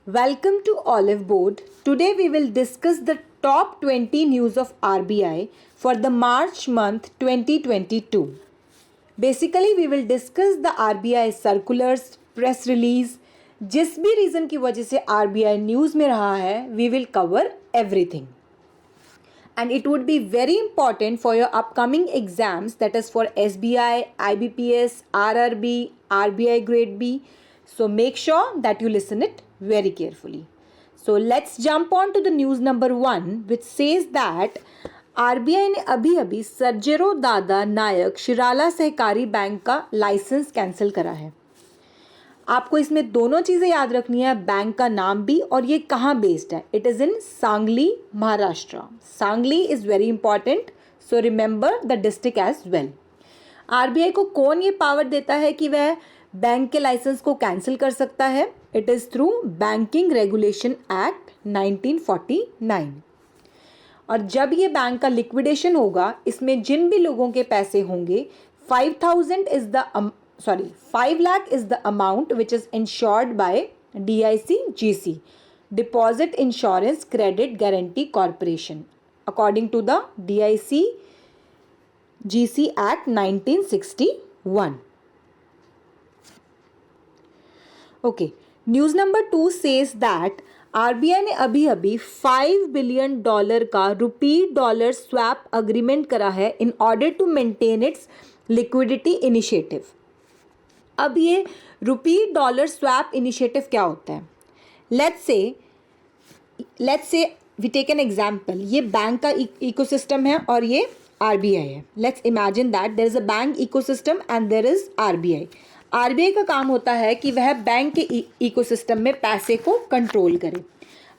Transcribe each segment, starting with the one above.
Welcome to Olive Board. Today we will discuss the top 20 news of RBI for the March month 2022. Basically we will discuss the RBI circulars, press release, जिस भी reason की वजह से RBI news में रहा है, we will cover everything. And it would be very important for your upcoming exams, that is for SBI, IBPS, RRB, RBI Grade B. So make sure that you listen it very carefully. So let's jump on to the news number 1, which says that RBI ने अभी सर्जेरो दादा नायक शिराला सहकारी bank का licence cancel करा है. आपको इसमें दोनों चीज़ें याद रखनी है, बैंक का नाम भी और ये कहाँ बेस्ड है. It is in Sangli, Maharashtra. Sangli is very important, so remember the district as well. RBI को कौन ये पावर देता है कि वह बैंक के लाइसेंस को कैंसिल कर सकता है? It is through banking regulation act 1949. और जब ये बैंक का लिक्विडेशन होगा, इसमें जिन भी लोगों के पैसे होंगे, 5 lakh is the amount which is insured by DICGC, Deposit Insurance Credit Guarantee Corporation, according to the DICGC Act 1961. Okay, news number 2 says that RBI ने अभी $5 billion का ₹डॉलर स्वैप अग्रीमेंट करा है in order to maintain its liquidity initiative. अब ये $dollar swap initiative क्या होता है? Let's say we take an example. ये बैंक का इकोसिस्टम है और ये आरबीआई है. Let's imagine that there is a bank ecosystem and there is RBI. RBI का काम होता है कि वह बैंक के इकोसिस्टम में पैसे को कंट्रोल करे.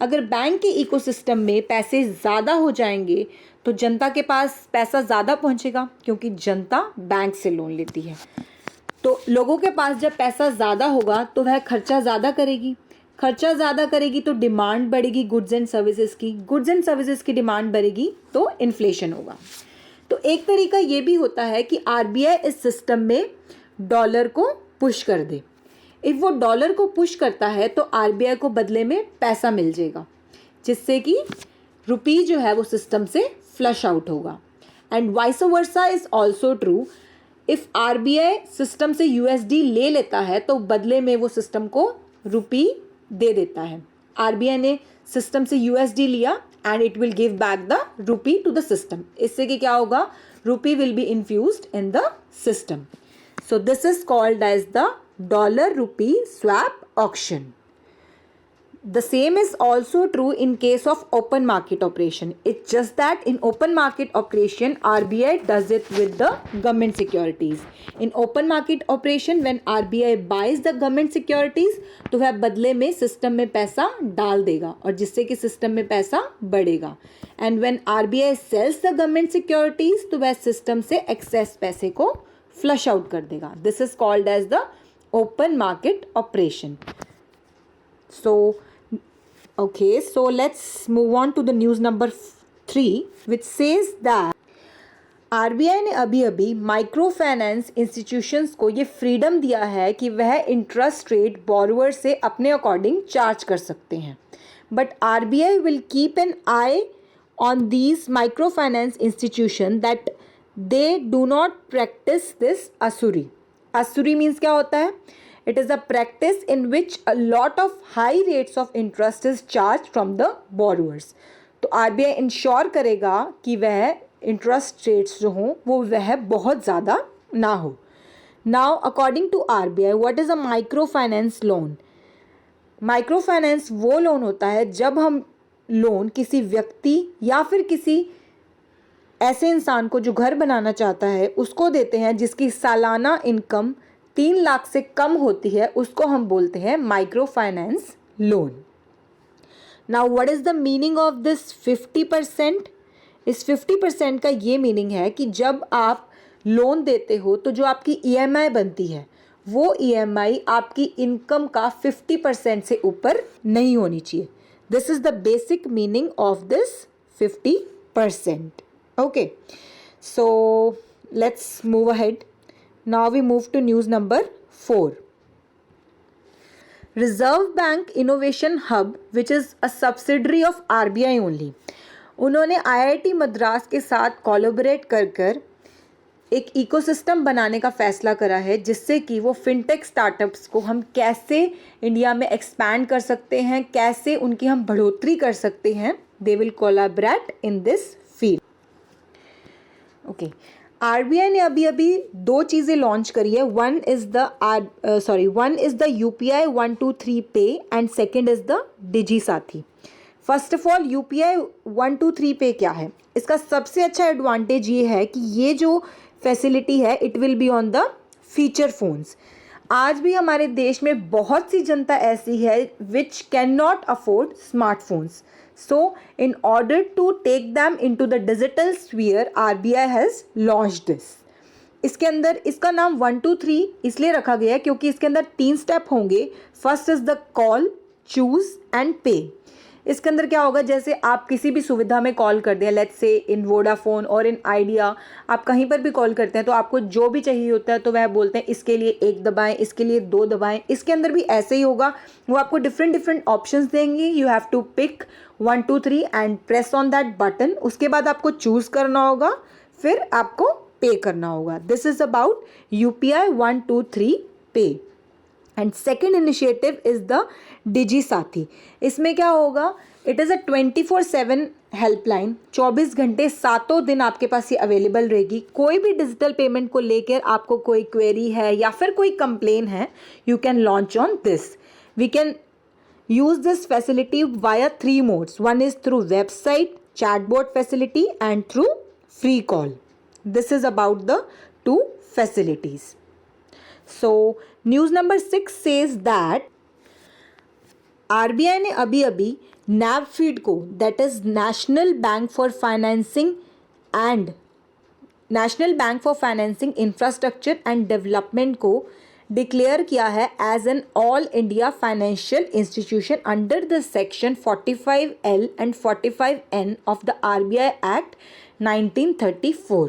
अगर बैंक के इकोसिस्टम में पैसे ज़्यादा हो जाएंगे तो जनता के पास पैसा ज़्यादा पहुंचेगा, क्योंकि जनता बैंक से लोन लेती है. तो लोगों के पास जब पैसा ज़्यादा होगा तो वह खर्चा ज़्यादा करेगी तो डिमांड बढ़ेगी गुड्स एंड सर्विसेज की डिमांड बढ़ेगी तो इन्फ्लेशन होगा. तो एक तरीका ये भी होता है कि आरबीआई इस सिस्टम में डॉलर को पुश कर दे. इफ वो डॉलर को पुश करता है तो आरबीआई को बदले में पैसा मिल जाएगा, जिससे कि रुपी जो है वो सिस्टम से फ्लश आउट होगा. And vice versa is also true. If RBI system से यूएसडी ले लेता है तो बदले में वो सिस्टम को रुपी दे देता है. आरबीआई ने सिस्टम से यूएसडी लिया and it will give back the rupee to the system. इससे कि क्या होगा, rupee will be infused in the system. So this is called as the dollar rupee swap auction. The same is also true in case of open market operation. It's just that in open market operation, RBI does it with the government securities. In open market operation, when RBI buys the government securities, तो वह बदले में system में पैसा डाल देगा और जिससे कि सिस्टम में पैसा बढ़ेगा. And when RBI sells the government securities, तो वह सिस्टम से एक्सेस पैसे को फ्लश आउट कर देगा. This is called as the open market operation. So let's move on to the news number 3, which says that RBI ने अभी micro finance institutions को ये फ्रीडम दिया है कि वह इंटरेस्ट रेट बोरोवर से अपने अकॉर्डिंग चार्ज कर सकते हैं. But RBI will keep an I on these micro finance institution that they do not practice this asuri. Asuri means क्या होता है? It is a practice in which a lot of high rates of interest is charged from the borrowers. तो RBI ensure करेगा कि वह interest rates जो हों वो वह बहुत ज़्यादा ना हो. Now according to RBI, what is a micro finance loan? Micro finance वो लोन होता है जब हम लोन किसी व्यक्ति या फिर किसी ऐसे इंसान को जो घर बनाना चाहता है उसको देते हैं जिसकी सालाना इनकम 3 लाख से कम होती है. उसको हम बोलते हैं micro finance loan. Now what is the meaning of this 50%? इस 50% का ये मीनिंग है कि जब आप लोन देते हो तो जो आपकी ईएमआई बनती है वो ईएमआई आपकी इनकम का 50% से ऊपर नहीं होनी चाहिए. This is the basic meaning of this 50%. Okay, so let's move ahead. Now we move to news number 4. Reserve bank innovation hub which is a subsidiary of RBI only, उन्होंने IIT Madras के साथ collaborate कर एक ecosystem बनाने का फैसला करा है, जिससे कि वो फिनटेक स्टार्टअप्स को हम कैसे इंडिया में एक्सपैंड कर सकते हैं, कैसे उनकी हम बढ़ोतरी कर सकते हैं. They will collaborate in this field. Okay, RBI ने अभी दो चीज़ें लॉन्च करी है. One is the UPI 123 pay and second is the digi साथी. फर्स्ट ऑफ ऑल यूपीआई 123 पे क्या है? इसका सबसे अच्छा एडवांटेज ये है कि ये जो फैसिलिटी है it will be on the feature phones. आज भी हमारे देश में बहुत सी जनता ऐसी है which can not afford smartphones. So in order to take them into the digital sphere RBI has launched this. इसके अंदर इसका नाम 123 इसलिए रखा गया है क्योंकि इसके अंदर 3 स्टेप होंगे. First is the call, choose and पे. इसके अंदर क्या होगा, जैसे आप किसी भी सुविधा में कॉल कर दें, लेट्स से इन वोडाफोन और इन आइडिया, आप कहीं पर भी कॉल करते हैं तो आपको जो भी चाहिए होता है तो वह बोलते हैं इसके लिए 1 दबाएं, इसके लिए 2 दबाएं. इसके अंदर भी ऐसे ही होगा, वो आपको डिफरेंट ऑप्शंस देंगे. You have to pick 1 2 3 and press on that button. उसके बाद आपको चूज़ करना होगा, फिर आपको पे करना होगा. This is about UPI 123 pay. And second initiative is the digi Saathi. इसमें क्या होगा, इट इज़ अ 24/7 हेल्पलाइन. 24 घंटे 7 दिन आपके पास ये अवेलेबल रहेगी. कोई भी डिजिटल पेमेंट को लेकर आपको कोई क्वेरी है या फिर कोई कंप्लेन है, you can launch on this. We can use this facility via 3 modes. One is through website, chatbot facility and through free call. This is about the 2 facilities. So news number 6 says that RBI ने अभी NaBFID को, that is national bank for financing infrastructure and development को declare किया है as an all India financial institution under the section 45L एंड 45N of the RBI act 1934.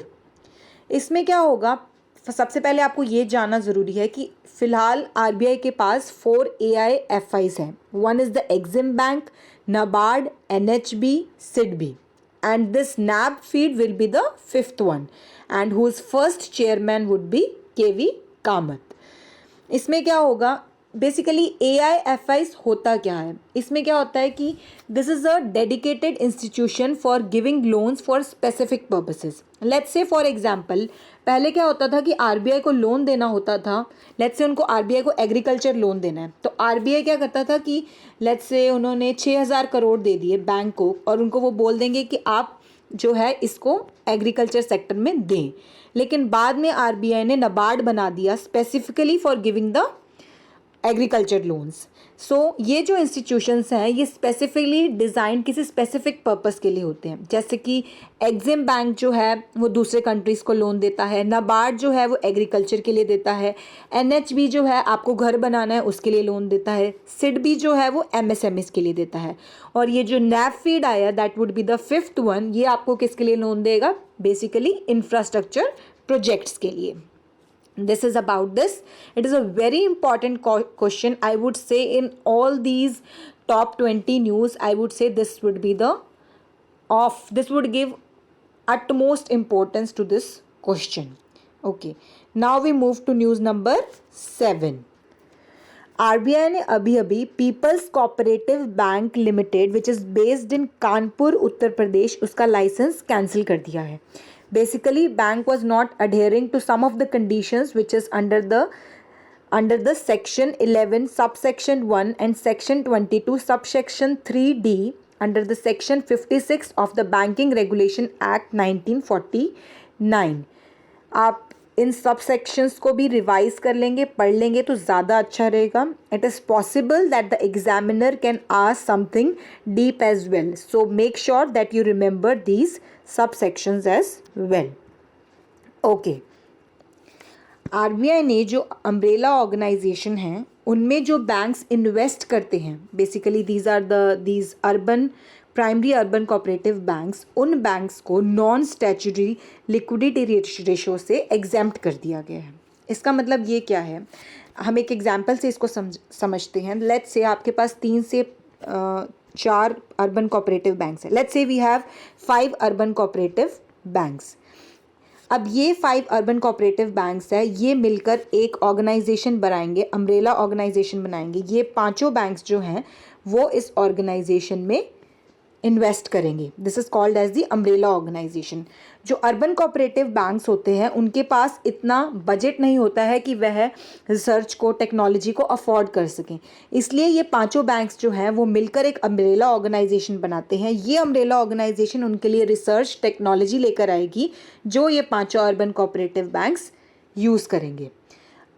इसमें क्या होगा, सबसे पहले आपको ये जानना ज़रूरी है कि फ़िलहाल आरबीआई के पास 4 AIFIs हैं. One is the EXIM bank, NABARD, NHB, SIDBI, and this NAB feed will be the 5th one, and whose first chairman would be KV Kamat. इसमें क्या होगा, बेसिकली AIFIs होता क्या है? इसमें क्या होता है कि this is a dedicated institution for giving loans for specific purposes. Let's say for example, पहले क्या होता था कि आरबीआई को लोन देना होता था. लेट्स से उनको आरबीआई को एग्रीकल्चर लोन देना है, तो आरबीआई क्या करता था कि लेट्स से उन्होंने 6,000 करोड़ दे दिए बैंक को, और उनको वो बोल देंगे कि आप जो है इसको एग्रीकल्चर सेक्टर में दें. लेकिन बाद में आरबीआई ने नाबार्ड बना दिया specifically for giving the agriculture loans. So ये जो इंस्टीट्यूशंस हैं ये स्पेसिफिकली डिज़ाइन किसी स्पेसिफिक पर्पस के लिए होते हैं. जैसे कि एग्जिम बैंक जो है वो दूसरे कंट्रीज़ को लोन देता है, नाबार्ड जो है वो एग्रीकल्चर के लिए देता है, NHB जो है आपको घर बनाना है उसके लिए लोन देता है, SIDBI जो है वो MSMEs के लिए देता है, और ये जो नैब फीड आया that would be the 5th one, ये आपको किसके लिए लोन देगा? बेसिकली इंफ्रास्ट्रक्चर प्रोजेक्ट्स के लिए. This is about this. It is a very important question. I would say in all these top 20 news, I would say this would be this would give utmost importance to this question. Okay. Now we move to news number 7. RBI ने अभी people's cooperative bank limited which is based in Kanpur Uttar Pradesh, उसका licence cancel कर दिया है. Basically, bank was not adhering to some of the conditions which is under the section 11 subsection 1 and section 22 subsection 3D under the section 56 of the Banking Regulation Act 1949. आप इन सब sections को भी revise कर लेंगे, पढ़ लेंगे तो ज़्यादा अच्छा रहेगा. It is possible that the examiner can ask something deep as well, so make sure that you remember these sub sections as well. Okay, RBI ने जो अम्ब्रेला ऑर्गेनाइजेशन हैं उनमें जो बैंक्स इन्वेस्ट करते हैं, basically these urban primary urban cooperative banks, उन banks को non statutory liquidity ratio से एग्जेम्प्ट कर दिया गया है. इसका मतलब ये क्या है, हम एक एग्जाम्पल से इसको समझते हैं. लेट्स से आपके पास 3 से 4 अर्बन कोऑपरेटिव बैंक्स हैं. Let's say we have 5 urban cooperative banks. अब ये 5 अर्बन कोऑपरेटिव बैंक्स है, ये मिलकर एक ऑर्गेनाइजेशन बनाएंगे, अम्ब्रेला ऑर्गेनाइजेशन बनाएंगे. ये पांचों बैंक्स जो हैं वो इस ऑर्गेनाइजेशन में इन्वेस्ट करेंगे. This is called as the umbrella organisation. जो अर्बन कोऑपरेटिव बैंक्स होते हैं उनके पास इतना बजट नहीं होता है कि वह रिसर्च को, टेक्नोलॉजी को अफोर्ड कर सकें. इसलिए ये पांचों बैंक्स जो हैं वो मिलकर एक अम्ब्रेला ऑर्गेनाइजेशन बनाते हैं. ये अम्ब्रेला ऑर्गेनाइजेशन उनके लिए रिसर्च, टेक्नोलॉजी लेकर आएगी जो ये पांचों अर्बन कोऑपरेटिव बैंक्स यूज़ करेंगे.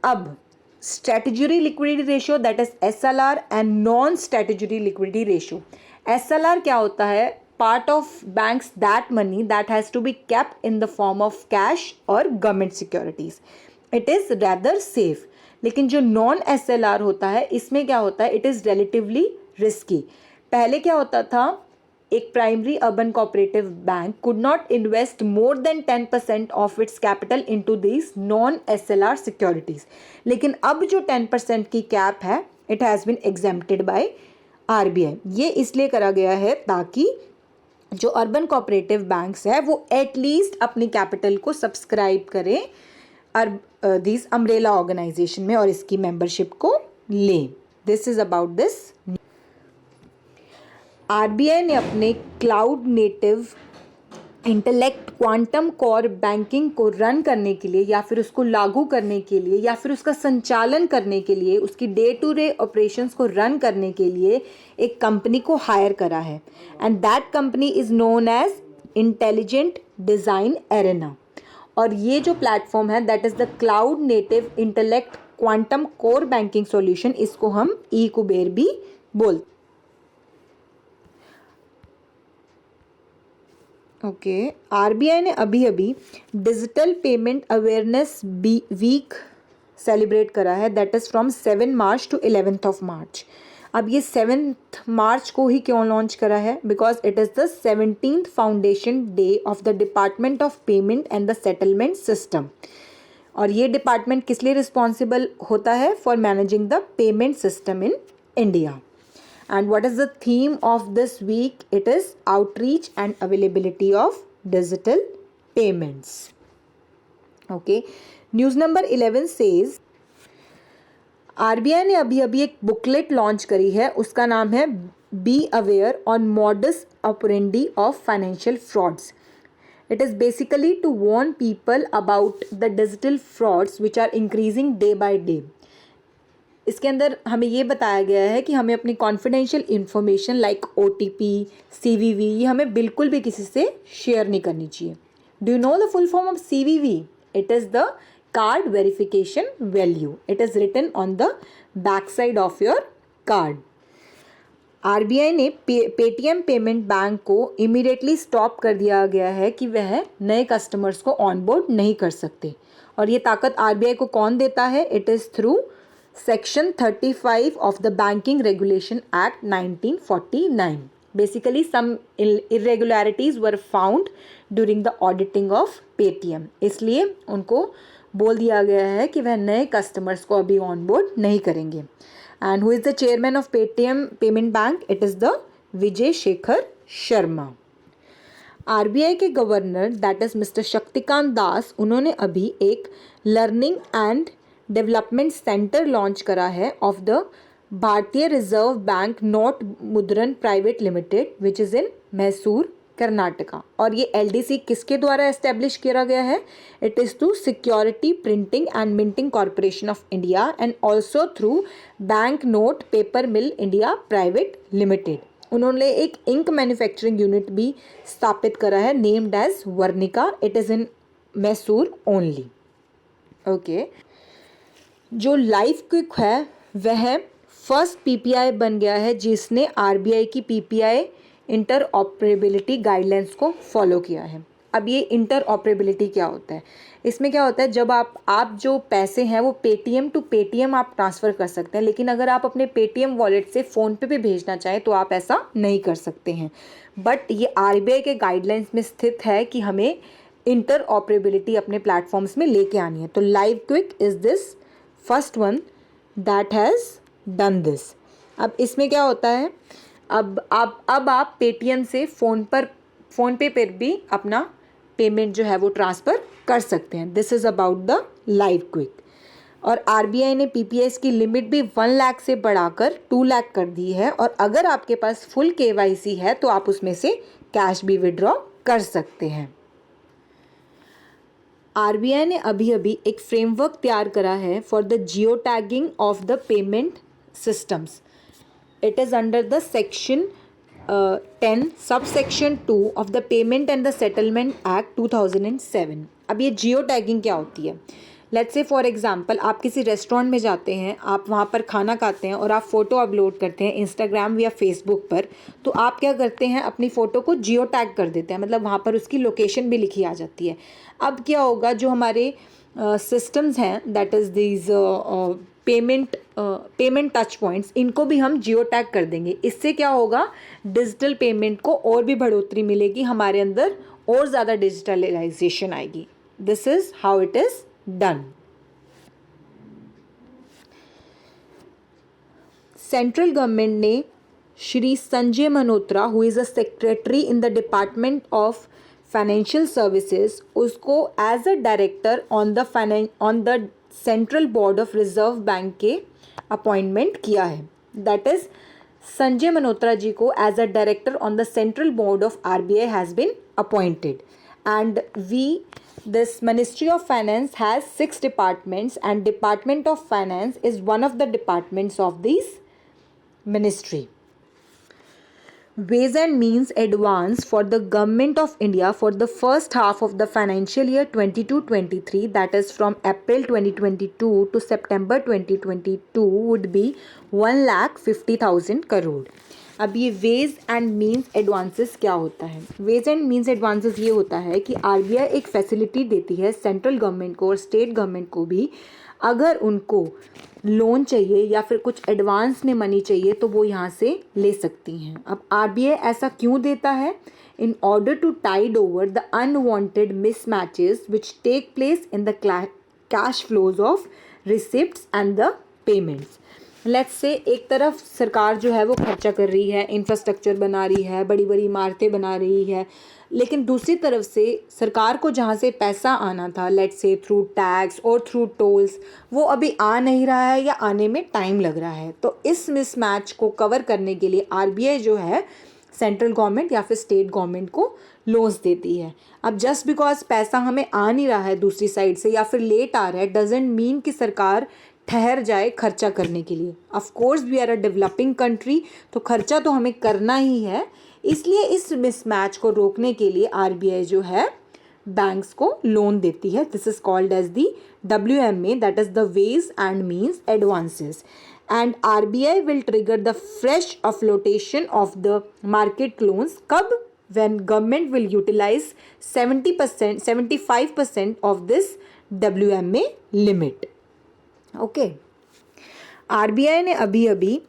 अब statutory liquidity ratio, that is SLR, and non statutory liquidity ratio. SLR क्या होता है? Part of banks that money that has to be kept in the form of cash और government securities. It is rather safe. लेकिन जो non SLR होता है इसमें क्या होता है? It is relatively risky. पहले क्या होता था? एक primary urban cooperative bank could not invest more than 10% of its capital into this non SLR securities. लेकिन अब जो 10% की कैप है, it has been exempted by RBI. ये इसलिए करा गया है ताकि जो अर्बन कोऑपरेटिव बैंक्स है वो एटलीस्ट अपनी कैपिटल को सब्सक्राइब करें दिस अम्ब्रेला ऑर्गेनाइजेशन में और इसकी मेंबरशिप को लें. This is about this. RBI ने अपने cloud native intellect quantum core banking को रन करने के लिए या फिर उसको लागू करने के लिए या फिर उसका संचालन करने के लिए, उसकी डे टू डे ऑपरेशंस को रन करने के लिए एक कंपनी को हायर करा है. And that company is known as intelligent design arena. और ये जो प्लेटफॉर्म है that is the cloud native intellect quantum core banking solution. इसको हम ई-कुबेर भी बोलते. ओके. RBI ने अभी digital payment awareness week celebrate करा है, that is from 7 March to 11th ऑफ मार्च. अब ये 7th मार्च को ही क्यों लॉन्च करा है? Because it is the 17th foundation day of the department of payment and the settlement system. और ये डिपार्टमेंट किस लिए रिस्पॉन्सिबल होता है? For managing the payment system in India. And what is the theme of this week? It is outreach and availability of digital payments. Okay. News number 11 says RBI ने अभी एक booklet launch करी है. उसका नाम है be aware on modus operandi of financial frauds. It is basically to warn people about the digital frauds which are increasing day by day. इसके अंदर हमें ये बताया गया है कि हमें अपनी confidential information like OTP, CVV ये हमें बिल्कुल भी किसी से शेयर नहीं करनी चाहिए. Do you know the full form of CVV? It is the card verification value. It is written on the back side of your card. RBI ने पेटीएम पेमेंट बैंक को इमीडिएटली स्टॉप कर दिया गया है कि वह नए कस्टमर्स को ऑनबोर्ड नहीं कर सकते. और ये ताकत RBI को कौन देता है? It is through Section 35 of the Banking Regulation Act 1949. Basically, some irregularities were found during the auditing of Paytm. इसलिए उनको बोल दिया गया है कि वह नए कस्टमर्स को अभी ऑनबोर्ड नहीं करेंगे. And who is the chairman of Paytm Payment Bank? It is the Vijay Shekhar Sharma. RBI के governor that is mister Shaktikanta Das, उन्होंने अभी एक learning and development centre launch करा है of the Bharatiya reserve bank note Mudran private limited which is in Mysore Karnataka. और ये LDC किसके द्वारा एस्टेब्लिश किया गया है? It is through security printing and minting corporation of India and also through bank note paper mill India private limited. उन्होंने एक ink manufacturing unit भी स्थापित करा है named as Varnika. It is in Mysore only. Okay. जो लाइफ क्विक है वह first PPI बन गया है जिसने RBI की PPI इंटर ऑपरेबिलिटी गाइडलाइंस को फॉलो किया है. अब ये इंटर ऑपरेबिलिटी क्या होता है? इसमें क्या होता है, जब आप जो पैसे हैं वो पेटीएम टू पेटीएम आप ट्रांसफ़र कर सकते हैं, लेकिन अगर आप अपने पेटीएम वॉलेट से फ़ोनपे पे भेजना चाहें तो आप ऐसा नहीं कर सकते हैं. बट ये RBI के गाइडलाइंस में स्थित है कि हमें इंटर ऑपरेबिलिटी अपने प्लेटफॉर्म्स में लेके आनी है. तो live quick is this first one that has done this. अब इसमें क्या होता है, अब आप पेटीएम से फ़ोनपे पर भी अपना पेमेंट जो है वो ट्रांसफ़र कर सकते हैं. This is about the live quick. और आरबीआई ने पीपीएस की लिमिट भी 1 लाख से बढ़ाकर 2 लाख कर दी है. और अगर आपके पास फुल केवाईसी है तो आप उसमें से कैश भी विड्रॉ कर सकते हैं. आरबीआई ने अभी एक फ्रेमवर्क तैयार करा है for the geo tagging of the payment systems. It is under the section 10 subsection 2 of the payment and the settlement act 2007. अब ये जियो टैगिंग क्या होती है? लेट्स से फॉर एग्जांपल आप किसी रेस्टोरेंट में जाते हैं, आप वहाँ पर खाना खाते हैं और आप फ़ोटो अपलोड करते हैं इंस्टाग्राम या फेसबुक पर, तो आप क्या करते हैं, अपनी फ़ोटो को जियो टैग कर देते हैं, मतलब वहाँ पर उसकी लोकेशन भी लिखी आ जाती है. अब क्या होगा, जो हमारे सिस्टम्स हैं, that is these payment touch points, इनको भी हम जियो टैग कर देंगे. इससे क्या होगा, डिजिटल पेमेंट को और भी बढ़ोतरी मिलेगी, हमारे अंदर और ज़्यादा डिजिटलाइजेशन आएगी. This is how it is done. Central government ने Shri Sanjay Malhotra, who is a secretary in the department of financial services, उसको as a director on the central board of reserve bank के अपॉइंटमेंट किया है. दैट इज संजय मल्होत्रा जी को as a director on the central board of RBI has been appointed. And this Ministry of Finance has 6 departments, and Department of Finance is one of the departments of this ministry. Ways and Means Advance for the Government of India for the first half of the financial year 22-23, that is from April 2022 to September 2022, would be 1,50,000 crore. अब ये veg and means advances क्या होता है? Veg and means advances ये होता है कि RBI एक फैसिलिटी देती है सेंट्रल गवर्नमेंट को और स्टेट गवर्नमेंट को भी, अगर उनको लोन चाहिए या फिर कुछ एडवांस में मनी चाहिए तो वो यहाँ से ले सकती हैं. अब आरबीआई ऐसा क्यों देता है? In order to tide over the unwanted mismatches which take place in the cash flows of receipts and the payments. Let's say एक तरफ सरकार जो है वो खर्चा कर रही है, इंफ्रास्ट्रक्चर बना रही है, बड़ी बड़ी इमारतें बना रही है, लेकिन दूसरी तरफ से सरकार को जहाँ से पैसा आना था, लेट्स से थ्रू टैक्स और थ्रू टोल्स, वो अभी आ नहीं रहा है या आने में टाइम लग रहा है. तो इस मिसमैच को कवर करने के लिए आरबीआई जो है सेंट्रल गवर्नमेंट या फिर स्टेट गवर्नमेंट को लोन्स देती है. अब जस्ट बिकॉज पैसा हमें आ नहीं रहा है दूसरी साइड से या फिर लेट आ रहा है, डजेंट मीन कि सरकार ठहर जाए खर्चा करने के लिए. Of course we are a developing country, तो खर्चा तो हमें करना ही है. इसलिए इस मिसमैच को रोकने के लिए आरबीआई जो है बैंक्स को लोन देती है. This is called as the WMA, that is the ways and means advances. And RBI will trigger the fresh a flotation of the market loans. कब? when government will utilize 75% of this WMA limit. Okay. RBI ने अभी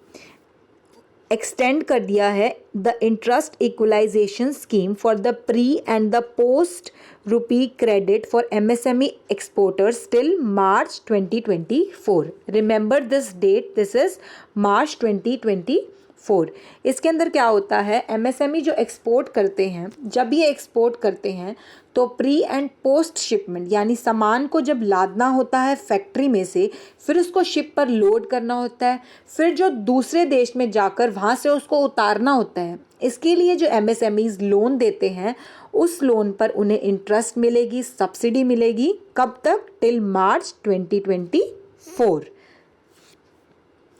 extend कर दिया है the interest equalisation scheme for the pre and the post rupee credit for MSME exporters till March 2024. Remember this date, this is March 2024. इसके अंदर क्या होता है, MSME जो एक्सपोर्ट करते हैं, जब ये एक्सपोर्ट करते हैं तो प्री एंड पोस्ट शिपमेंट, यानी सामान को जब लादना होता है फैक्ट्री में से, फिर उसको शिप पर लोड करना होता है, फिर जो दूसरे देश में जाकर वहाँ से उसको उतारना होता है, इसके लिए जो MSMEs लोन देते हैं उस लोन पर उन्हें इंटरेस्ट मिलेगी, सब्सिडी मिलेगी. कब तक? Till March 2024.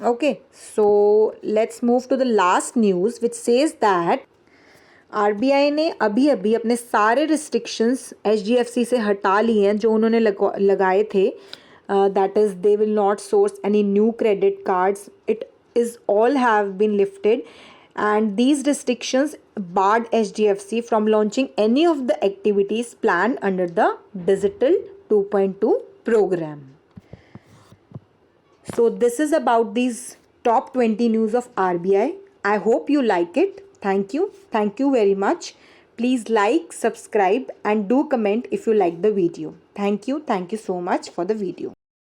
Okay, so let's move to the last news which says that RBI ने अभी अपने सारे रिस्ट्रिक्शंस HDFC से हटा लिए हैं जो उन्होंने लगाए थे. That is they will not source any new credit cards. It is all have been lifted and these restrictions barred HDFC from launching any of the activities planned under the Digital 2.2 program. So this is about these top 20 news of RBI. I hope you like it. Thank you very much. Please like, subscribe and do comment if you like the video. Thank you so much for the video.